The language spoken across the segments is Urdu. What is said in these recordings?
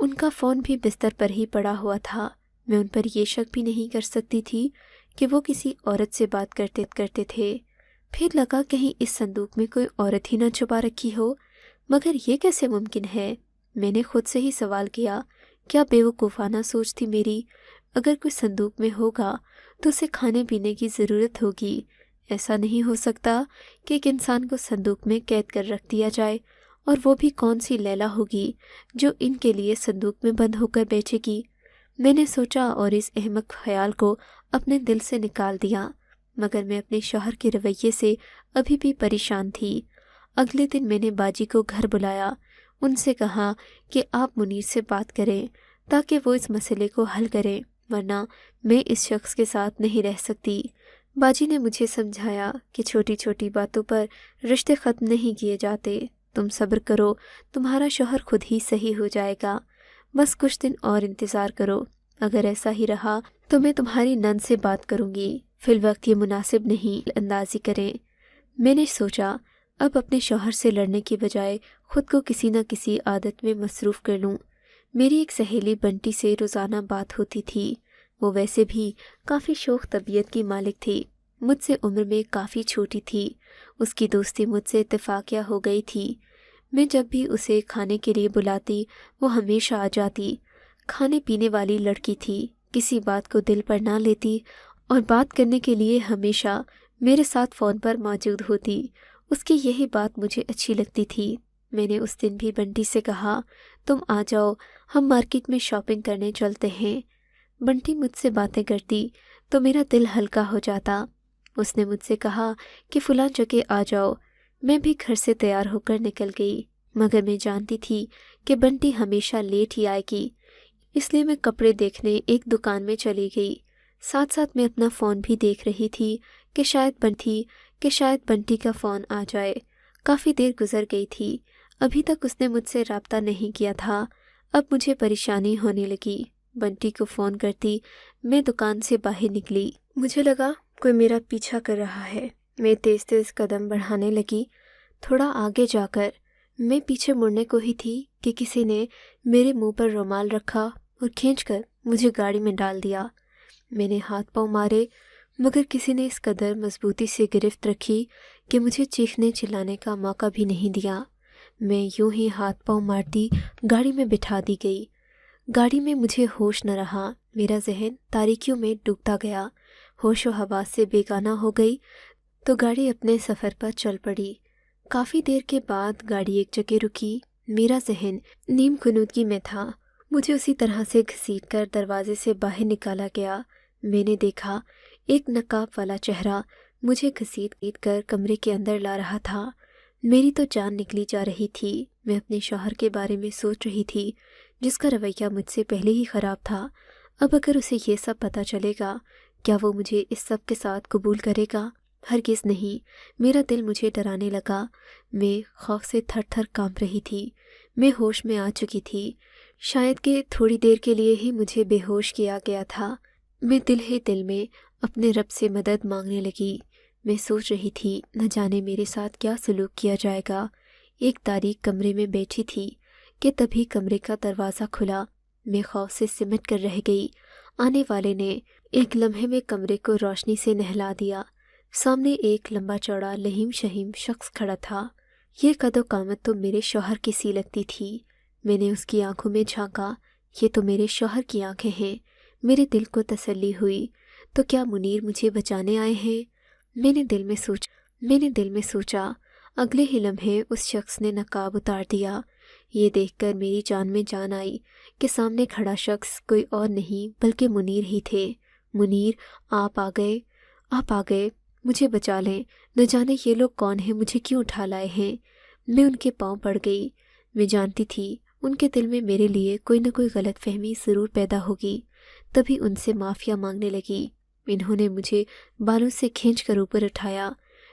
ان کا فون بھی بستر پر ہی پڑا ہوا تھا۔ میں ان پر یہ شک بھی نہیں کر سکتی تھی کہ وہ کسی عورت سے بات کرتے تھے۔ پھر لگا کہیں اس صندوق میں کوئی عورت ہی نہ چھپا رکھی ہو، مگر یہ کیسے ممکن ہے؟ میں نے خود سے ہی سوال کیا، کیا بیوقوفانہ سوچ تھی میری؟ اگر کوئی صندوق میں ہوگا تو اسے کھانے پینے کی ضرورت ہوگی۔ ایسا نہیں ہو سکتا کہ ایک انسان کو صندوق میں قید کر رکھ دیا جائے، اور وہ بھی کون سی لیلا ہوگی جو ان کے لیے صندوق میں بند ہو کر بیٹھے گی۔ میں نے سوچا اور اس احمق خیال کو اپنے دل سے نکال دیا، مگر میں اپنے شوہر کے رویے سے ابھی بھی پریشان تھی۔ اگلے دن میں نے باجی کو گھر بلایا، ان سے کہا کہ آپ منیر سے بات کریں تاکہ وہ اس مسئلے کو حل کریں، ورنہ میں اس شخص کے ساتھ نہیں رہ سکتی۔ باجی نے مجھے سمجھایا کہ چھوٹی چھوٹی باتوں پر رشتے ختم نہیں کیے جاتے، تم صبر کرو، تمہارا شوہر خود ہی صحیح ہو جائے گا، بس کچھ دن اور انتظار کرو۔ اگر ایسا ہی رہا تو میں تمہاری نند سے بات کروں گی، فی الوقت یہ مناسب نہیں اندازی کریں۔ میں نے سوچا اب اپنے شوہر سے لڑنے کی بجائے خود کو کسی نہ کسی عادت میں مصروف کر لوں۔ میری ایک سہیلی بنٹی سے روزانہ بات ہوتی تھی۔ وہ ویسے بھی کافی شوخ طبیعت کی مالک تھی، مجھ سے عمر میں کافی چھوٹی تھی۔ اس کی دوستی مجھ سے اتفاقیہ ہو گئی تھی۔ میں جب بھی اسے کھانے کے لیے بلاتی وہ ہمیشہ آ جاتی۔ کھانے پینے والی لڑکی تھی، کسی بات کو دل پر نہ لیتی اور بات کرنے کے لیے ہمیشہ میرے ساتھ فون پر موجود ہوتی۔ اس کی یہی بات مجھے اچھی لگتی تھی۔ میں نے اس دن بھی بنٹی سے کہا، تم آ جاؤ، ہم مارکیٹ میں شاپنگ کرنے چلتے ہیں۔ بنٹی مجھ سے باتیں کرتی تو میرا دل ہلکا ہو جاتا۔ اس نے مجھ سے کہا کہ فلاں جگہ آ جاؤ۔ میں بھی گھر سے تیار ہو کر نکل گئی، مگر میں جانتی تھی کہ بنٹی ہمیشہ لیٹ ہی آئے گی، اس لیے میں کپڑے دیکھنے ایک دکان میں چلی گئی۔ ساتھ ساتھ میں اپنا فون بھی دیکھ رہی تھی کہ شاید بنٹی کا فون آ جائے۔ کافی دیر گزر گئی تھی، ابھی تک اس نے مجھ سے رابطہ نہیں کیا تھا۔ اب مجھے پریشانی ہونے لگی۔ بنٹی کو فون کرتی میں دکان سے باہر نکلی۔ مجھے لگا کوئی میرا پیچھا کر رہا ہے۔ میں تیز تیز قدم بڑھانے لگی۔ تھوڑا آگے جا کر میں پیچھے مڑنے کو ہی تھی کہ کسی نے میرے منہ پر رومال رکھا اور کھینچ کر مجھے گاڑی میں ڈال دیا۔ میں نے ہاتھ پاؤں مارے، مگر کسی نے اس قدر مضبوطی سے گرفت رکھی کہ مجھے چیخنے چلانے کا موقع بھی نہیں دیا۔ میں یوں ہی ہاتھ پاؤں مارتی گاڑی میں بٹھا دی گئی۔ گاڑی میں مجھے ہوش نہ رہا، میرا ذہن تاریکیوں میں ڈوبتا گیا، ہوش و حواس سے بیگانہ ہو گئی تو گاڑی اپنے سفر پر چل پڑی۔ کافی دیر کے بعد گاڑی ایک جگہ رکی۔ میرا ذہن نیم کنودگی میں تھا۔ مجھے اسی طرح سے گھسیٹ کر دروازے سے باہر نکالا گیا۔ میں نے دیکھا ایک نقاب والا چہرہ مجھے گھسیٹ کر کمرے کے اندر لا رہا تھا۔ میری تو جان نکلی جا رہی تھی۔ میں اپنے شوہر کے بارے میں سوچ رہی تھی، جس کا رویہ مجھ سے پہلے ہی خراب تھا۔ اب اگر اسے یہ سب پتہ چلے گا، کیا وہ مجھے اس سب کے ساتھ قبول کرے گا؟ ہرگز نہیں۔ میرا دل مجھے ڈرانے لگا۔ میں خوف سے تھر تھر کانپ رہی تھی۔ میں ہوش میں آ چکی تھی، شاید کہ تھوڑی دیر کے لیے ہی مجھے بے ہوش کیا گیا تھا۔ میں دل ہی دل میں اپنے رب سے مدد مانگنے لگی۔ میں سوچ رہی تھی نہ جانے میرے ساتھ کیا سلوک کیا جائے گا۔ ایک تاریک کمرے میں بیٹھی تھی کہ تبھی کمرے کا دروازہ کھلا۔ میں خوف سے سمٹ کر رہ گئی۔ آنے والے نے ایک لمحے میں کمرے کو روشنی سے نہلا دیا۔ سامنے ایک لمبا چوڑا لہیم شہیم شخص کھڑا تھا۔ یہ قد و قامت تو میرے شوہر کی سی لگتی تھی۔ میں نے اس کی آنکھوں میں جھانکا، یہ تو میرے شوہر کی آنکھیں ہیں۔ میرے دل کو تسلی ہوئی، تو کیا منیر مجھے بچانے آئے ہیں؟ میں نے دل میں سوچا۔ اگلے ہی لمحے اس شخص نے نقاب اتار دیا۔ یہ دیکھ کر میری جان میں جان آئی کہ سامنے کھڑا شخص کوئی اور نہیں بلکہ منیر ہی تھے۔ منیر، آپ آ گئے، مجھے بچا لیں، نہ جانے یہ لوگ کون ہیں، مجھے کیوں اٹھا لائے ہیں۔ میں ان کے پاؤں پڑ گئی۔ میں جانتی تھی ان کے دل میں میرے لیے کوئی نہ کوئی غلط فہمی ضرور پیدا ہوگی، تبھی ان سے معافیا مانگنے لگی۔ انہوں نے مجھے بالوں سے کھینچ کر اوپر اٹھایا۔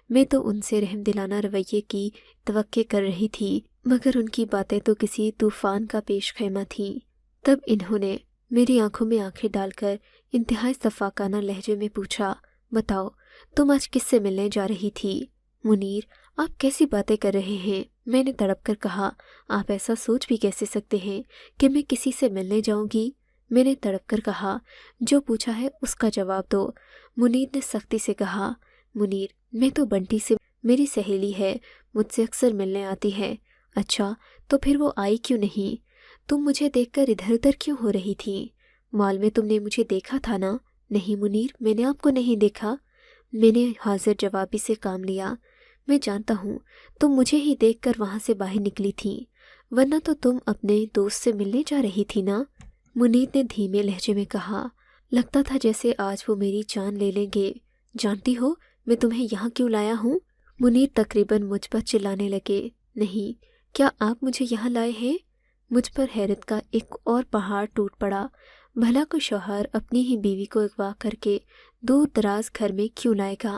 میں تو ان سے رحم دلانہ رویے کی توقع کر رہی تھی، مگر ان کی باتیں تو کسی طوفان کا پیش خیمہ تھیں۔ تب انہوں نے میری آنکھوں میں آنکھیں ڈال کر انتہائی صفاقانہ لہجے میں پوچھا، بتاؤ تم آج کس سے ملنے جا رہی تھی؟ منیر، آپ کیسی باتیں کر رہے ہیں؟ میں نے تڑپ کر کہا۔ آپ ایسا سوچ بھی کیسے سکتے ہیں کہ میں کسی سے ملنے جاؤں گی؟ میں نے تڑپ کر کہا۔ جو پوچھا ہے اس کا جواب دو۔ منیر نے سختی سے کہا۔ منیر، میں تو بنٹی سے، میری سہیلی ہے، مجھ سے اکثر ملنے آتی ہے۔ اچھا، تو پھر وہ آئی کیوں نہیں؟ تم مجھے دیکھ کر ادھر ادھر کیوں ہو رہی تھی؟ مال میں تم نے مجھے دیکھا تھا نا؟ نہیں منیر، میں نے آپ کو نہیں دیکھا۔ میں نے حاضر جوابی سے کام لیا۔ میں جانتا ہوں تم مجھے ہی دیکھ کر وہاں سے باہر نکلی تھی، ورنہ تو تم اپنے دوست سے ملنے جا رہی تھی نا؟ منیر نے دھیمے لہجے میں کہا۔ لگتا تھا جیسے آج وہ میری جان لے لیں گے۔ جانتی ہو میں تمہیں یہاں کیوں لایا ہوں؟ منیر تقریباً مجھ پر چلانے لگے۔ نہیں، کیا آپ مجھے یہاں لائے ہیں؟ مجھ پر حیرت کا ایک اور پہاڑ ٹوٹ پڑا۔ بھلا کوئی شوہر اپنی ہی بیوی کو اغوا کر کے دور دراز گھر میں کیوں لائے گا؟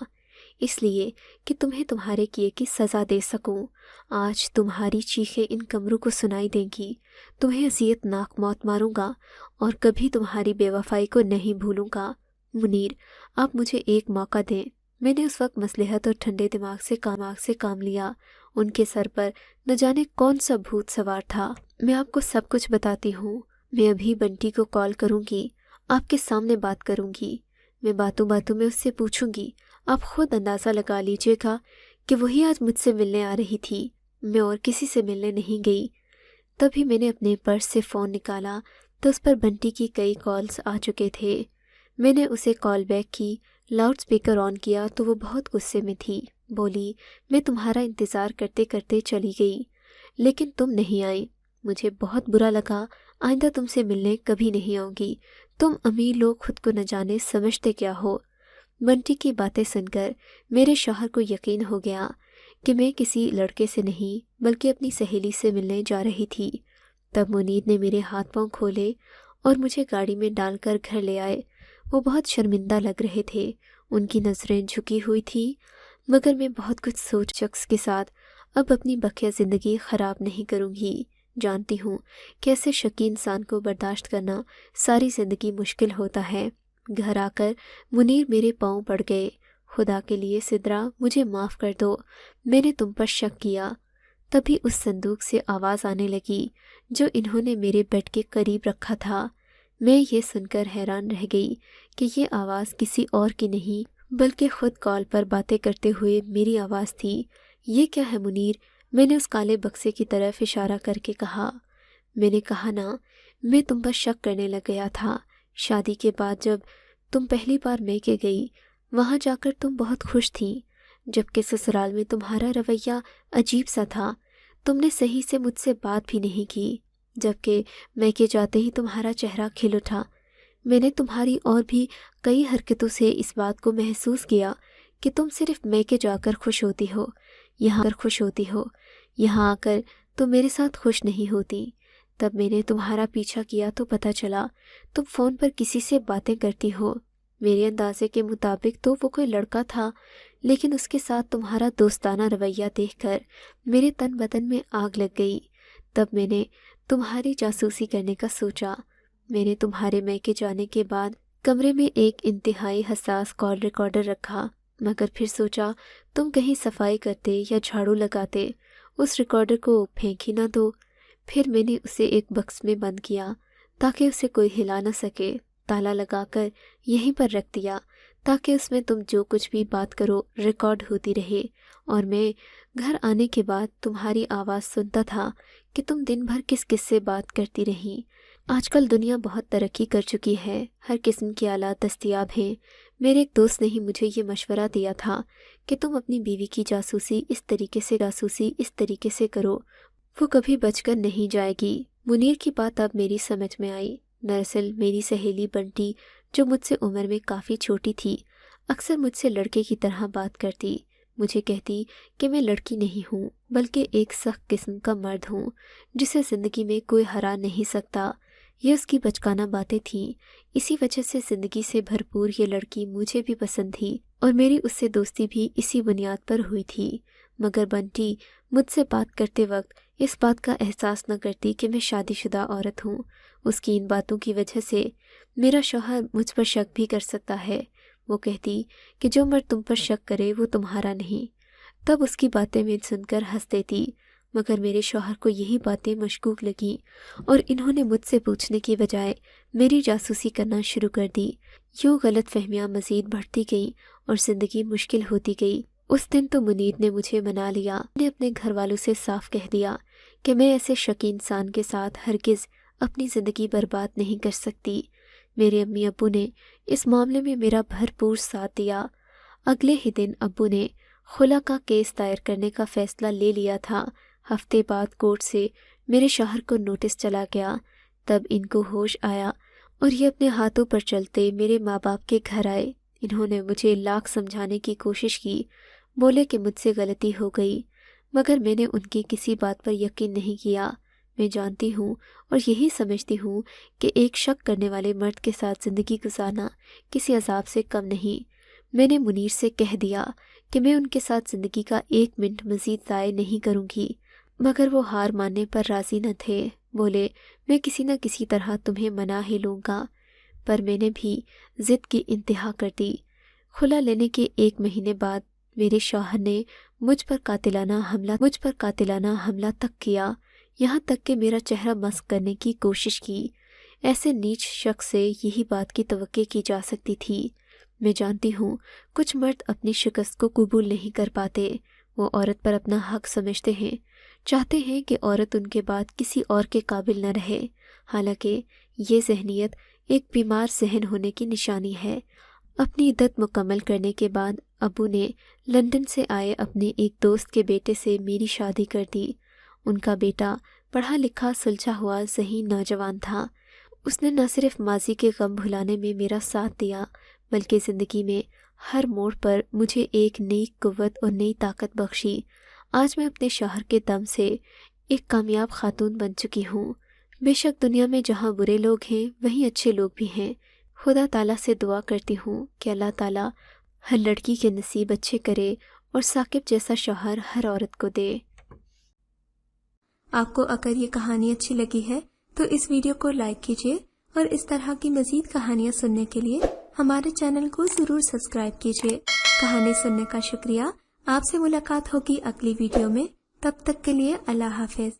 اس لیے کہ تمہیں تمہارے کیے کی سزا دے سکوں۔ آج تمہاری چیخیں ان کمروں کو سنائی دیں گی۔ تمہیں اذیت ناک موت ماروں گا اور کبھی تمہاری بے وفائی کو نہیں بھولوں گا۔ منیر، آپ مجھے ایک موقع دیں۔ میں نے اس وقت مصلحت اور ٹھنڈے دماغ سے کام لیا۔ ان کے سر پر نہ جانے کون سا بھوت سوار تھا۔ میں آپ کو سب کچھ بتاتی ہوں۔ میں ابھی بنٹی کو کال کروں گی، آپ کے سامنے بات کروں گی۔ میں باتوں باتوں میں اس سے پوچھوں گی۔ آپ خود اندازہ لگا لیجئے گا کہ وہی آج مجھ سے ملنے آ رہی تھی، میں اور کسی سے ملنے نہیں گئی۔ تبھی میں نے اپنے پرس سے فون نکالا تو اس پر بنٹی کی کئی کالز آ چکے تھے۔ میں نے اسے کال بیک کی، لاؤڈ سپیکر آن کیا تو وہ بہت غصے میں تھی۔ بولی، میں تمہارا انتظار کرتے کرتے چلی گئی لیکن تم نہیں آئی۔ مجھے بہت برا لگا، آئندہ تم سے ملنے کبھی نہیں آؤں گی۔ تم امیر لوگ خود کو نہ جانے سمجھتے کیا ہو۔ بنٹی کی باتیں سن کر میرے شوہر کو یقین ہو گیا کہ میں کسی لڑکے سے نہیں بلکہ اپنی سہیلی سے ملنے جا رہی تھی۔ تب منیر نے میرے ہاتھ پاؤں کھولے اور مجھے گاڑی میں ڈال کر گھر لے آئے۔ وہ بہت شرمندہ لگ رہے تھے، ان کی نظریں جھکی ہوئی تھیں، مگر میں بہت کچھ سوچ شخص کے ساتھ اب اپنی بقیہ زندگی خراب نہیں کروں گی۔ جانتی ہوں کیسے شکی انسان کو برداشت کرنا ساری زندگی مشکل ہوتا ہے۔ گھر آ کر منیر میرے پاؤں پڑ گئے۔ خدا کے لیے سدرا، مجھے معاف کر دو، میں نے تم پر شک کیا۔ تبھی اس صندوق سے آواز آنے لگی جو انہوں نے میرے بیڈ کے قریب رکھا تھا۔ میں یہ سن کر حیران رہ گئی کہ یہ آواز کسی اور کی نہیں بلکہ خود کال پر باتیں کرتے ہوئے میری آواز تھی۔ یہ کیا ہے منیر؟ میں نے اس کالے بکسے کی طرف اشارہ کر کے کہا۔ میں نے کہا نا، میں تم پر شک کرنے لگ گیا تھا۔ شادی کے بعد جب تم پہلی بار میکے گئی، وہاں جا کر تم بہت خوش تھیں، جبکہ سسرال میں تمہارا رویہ عجیب سا تھا۔ تم نے صحیح سے مجھ سے بات بھی نہیں کی، جبکہ میکے جاتے ہی تمہارا چہرہ کھل اٹھا۔ میں نے تمہاری اور بھی کئی حرکتوں سے اس بات کو محسوس کیا کہ تم صرف میکے جا کر خوش ہوتی ہو، یہاں آ کر تم میرے ساتھ خوش نہیں ہوتی۔ تب میں نے تمہارا پیچھا کیا تو پتہ چلا تم فون پر کسی سے باتیں کرتی ہو۔ میرے اندازے کے مطابق تو وہ کوئی لڑکا تھا، لیکن اس کے ساتھ تمہارا دوستانہ رویہ دیکھ کر میرے تن بدن میں آگ لگ گئی۔ تب میں نے تمہاری جاسوسی کرنے کا سوچا۔ میں نے تمہارے میکے جانے کے بعد کمرے میں ایک انتہائی حساس کال ریکارڈر رکھا، مگر پھر سوچا تم کہیں صفائی کرتے یا جھاڑو لگاتے، اس ریکارڈر کو پھینک ہی نہ دو۔ پھر میں نے اسے ایک باکس میں بند کیا تاکہ اسے کوئی ہلا نہ سکے، تالا لگا کر یہیں پر رکھ دیا تاکہ اس میں تم جو کچھ بھی بات کرو ریکارڈ ہوتی رہے، اور میں گھر آنے کے بعد تمہاری آواز سنتا تھا کہ تم دن بھر کس کس سے بات کرتی رہیں۔ آج کل دنیا بہت ترقی کر چکی ہے، ہر قسم کے آلات دستیاب ہیں۔ میرے ایک دوست نے ہی مجھے یہ مشورہ دیا تھا کہ تم اپنی بیوی کی جاسوسی اس طریقے سے کرو، وہ کبھی بچ کر نہیں جائے گی۔ منیر کی بات اب میری سمجھ میں آئی۔ دراصل میری سہیلی بنٹی، جو مجھ سے عمر میں کافی چھوٹی تھی، اکثر مجھ سے لڑکے کی طرح بات کرتی، مجھے کہتی کہ میں لڑکی نہیں ہوں بلکہ ایک سخت قسم کا مرد ہوں جسے زندگی میں کوئی ہرا نہیں سکتا۔ یہ اس کی بچکانہ باتیں تھیں، اسی وجہ سے زندگی سے بھرپور یہ لڑکی مجھے بھی پسند تھی اور میری اس سے دوستی بھی اسی بنیاد پر ہوئی تھی۔ مگر بنٹی مجھ سے بات کرتے وقت اس بات کا احساس نہ کرتی کہ میں شادی شدہ عورت ہوں۔ اس کی ان باتوں کی وجہ سے میرا شوہر مجھ پر شک بھی کر سکتا ہے۔ وہ کہتی کہ جو مرد تم پر شک کرے وہ تمہارا نہیں۔ تب اس کی باتیں میں سن کر ہنس دیتی، مگر میرے شوہر کو یہی باتیں مشکوک لگیں اور انہوں نے مجھ سے پوچھنے کی بجائے میری جاسوسی کرنا شروع کر دی۔ یوں غلط فہمیاں مزید بڑھتی گئیں اور زندگی مشکل ہوتی گئی۔ اس دن تو منیر نے مجھے منا لیا۔ میں نے اپنے گھر والوں سے صاف کہہ دیا کہ میں ایسے شکی انسان کے ساتھ ہرگز اپنی زندگی برباد نہیں کر سکتی۔ میرے امی ابو نے اس معاملے میں میرا بھرپور ساتھ دیا۔ اگلے ہی دن ابو نے خلا کا کیس دائر کرنے کا فیصلہ لے لیا تھا۔ ہفتے بعد کورٹ سے میرے شوہر کو نوٹس چلا گیا۔ تب ان کو ہوش آیا اور یہ اپنے ہاتھوں پر چلتے میرے ماں باپ کے گھر آئے۔ انہوں نے مجھے لاکھ سمجھانے کی کوشش کی، بولے کہ مجھ سے غلطی ہو گئی، مگر میں نے ان کی کسی بات پر یقین نہیں کیا۔ میں جانتی ہوں اور یہی سمجھتی ہوں کہ ایک شک کرنے والے مرد کے ساتھ زندگی گزارنا کسی عذاب سے کم نہیں۔ میں نے منیر سے کہہ دیا کہ میں ان کے ساتھ زندگی کا 1 منٹ مزید ضائع نہیں کروں گی، مگر وہ ہار ماننے پر راضی نہ تھے۔ بولے میں کسی نہ کسی طرح تمہیں منا ہی لوں گا، پر میں نے بھی ضد کی انتہا کر دی۔ خلا لینے کے 1 مہینے بعد میرے شوہر نے مجھ پر قاتلانہ حملہ تک کیا، یہاں تک کہ میرا چہرہ مسخ کرنے کی کوشش کی۔ ایسے نیچ شخص سے یہی بات کی توقع کی جا سکتی تھی۔ میں جانتی ہوں کچھ مرد اپنی شکست کو قبول نہیں کر پاتے، وہ عورت پر اپنا حق سمجھتے ہیں، چاہتے ہیں کہ عورت ان کے بعد کسی اور کے قابل نہ رہے، حالانکہ یہ ذہنیت ایک بیمار ذہن ہونے کی نشانی ہے۔ اپنی عدت مکمل کرنے کے بعد ابو نے لندن سے آئے اپنے ایک دوست کے بیٹے سے میری شادی کر دی۔ ان کا بیٹا پڑھا لکھا سلجھا ہوا ذہین نوجوان تھا۔ اس نے نہ صرف ماضی کے غم بھلانے میں میرا ساتھ دیا، بلکہ زندگی میں ہر موڑ پر مجھے ایک نئی قوت اور نئی طاقت بخشی۔ آج میں اپنے شوہر کے دم سے ایک کامیاب خاتون بن چکی ہوں۔ بے شک دنیا میں جہاں برے لوگ ہیں وہیں اچھے لوگ بھی ہیں۔ خدا تعالیٰ سے دعا کرتی ہوں کہ اللہ تعالیٰ ہر لڑکی کے نصیب اچھے کرے اور ثاقب جیسا شوہر ہر عورت کو دے۔ آپ کو اگر یہ کہانی اچھی لگی ہے تو اس ویڈیو کو لائک کیجیے اور اس طرح کی مزید کہانیاں سننے کے لیے ہمارے چینل کو ضرور سبسکرائب کیجیے۔ کہانی سننے کا شکریہ۔ آپ سے ملاقات ہوگی اگلی ویڈیو میں، تب تک کے لیے اللہ حافظ۔